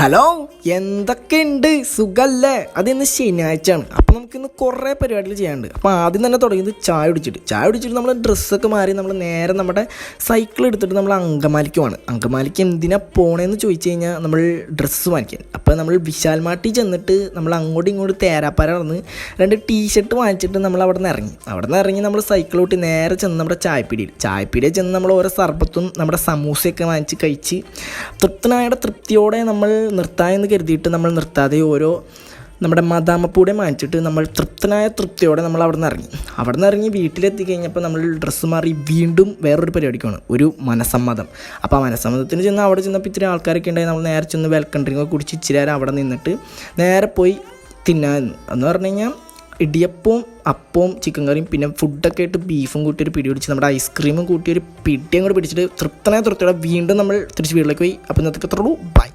Hello, എന്തൊക്കെയുണ്ട്? സുഖല്ലേ? അതിന്ന് ശനിയാഴ്ചയാണ്. അപ്പോൾ നമുക്കിന്ന് കുറേ പരിപാടികൾ ചെയ്യാനുണ്ട്. അപ്പോൾ ആദ്യം തന്നെ തുടങ്ങിയത് ചായ കുടിച്ചിട്ട് നമ്മൾ ഡ്രസ്സൊക്കെ മാറി നമ്മൾ നേരെ നമ്മുടെ സൈക്കിൾ എടുത്തിട്ട് നമ്മൾ അങ്കമാലിക്കുമാണ്. അങ്കമാലിക്ക് എന്തിനാണ് പോണേന്ന് ചോദിച്ചു കഴിഞ്ഞാൽ നമ്മൾ ഡ്രസ്സ് വാങ്ങിക്കാൻ. അപ്പോൾ നമ്മൾ വിശാൽ മാർട്ടിൽ ചെന്നിട്ട് നമ്മൾ അങ്ങോട്ടും ഇങ്ങോട്ടും തേരാപ്പാര നടന്ന് 2 ടീഷർട്ട് വാങ്ങിച്ചിട്ട് നമ്മൾ അവിടെ നിന്ന് ഇറങ്ങി നമ്മൾ സൈക്കിൾ കൂട്ടി നേരെ ചെന്ന് നമ്മുടെ ചായപ്പീടിയിൽ ചെന്ന് നമ്മൾ ഓരോ സർബത്തും നമ്മുടെ സമൂസയൊക്കെ വാങ്ങിച്ച് കഴിച്ച് തൃപ്തിയോടെ നമ്മൾ നിർത്താമെന്ന് കരുതിയിട്ട് നമ്മൾ നിർത്താതെ ഓരോ നമ്മുടെ മദാമപ്പൂടെ വാങ്ങിച്ചിട്ട് നമ്മൾ തൃപ്തിയോടെ നമ്മൾ അവിടെ നിന്ന് ഇറങ്ങി വീട്ടിലെത്തി കഴിഞ്ഞപ്പോൾ നമ്മൾ ഡ്രസ്സ് മാറി വീണ്ടും വേറൊരു പരിപാടിക്കാണ്, ഒരു മനസ്സമ്മതം. അപ്പോൾ ആ മനസ്സമ്മതത്തിന് ചെന്ന് അവിടെ ചെന്നപ്പോൾ ഇത്തിരി ആൾക്കാരൊക്കെ ഉണ്ടായി. നമ്മൾ നേരെ ചെന്ന് വെൽക്കം ഡ്രിങ്കൊക്കെ കുടിച്ച് ഇച്ചിരി നേരം അവിടെ നിന്നിട്ട് നേരെ പോയി തിന്നാമെന്ന് എന്ന് പറഞ്ഞു കഴിഞ്ഞാൽ ഇടിയപ്പവും അപ്പവും ചിക്കൻ കറിയും പിന്നെ ഫുഡൊക്കെ ആയിട്ട് ബീഫും കൂട്ടി ഒരു പിടി പിടിച്ച് നമ്മുടെ ഐസ്ക്രീമും കൂട്ടി ഒരു പിടിയും കൂടി പിടിച്ചിട്ട് തൃപ്തിയോടെ വീണ്ടും നമ്മൾ തിരിച്ച് വീട്ടിലേക്ക് പോയി. അപ്പോൾ ഇന്നത്തെ അത്രയുള്ളൂ. ബൈ.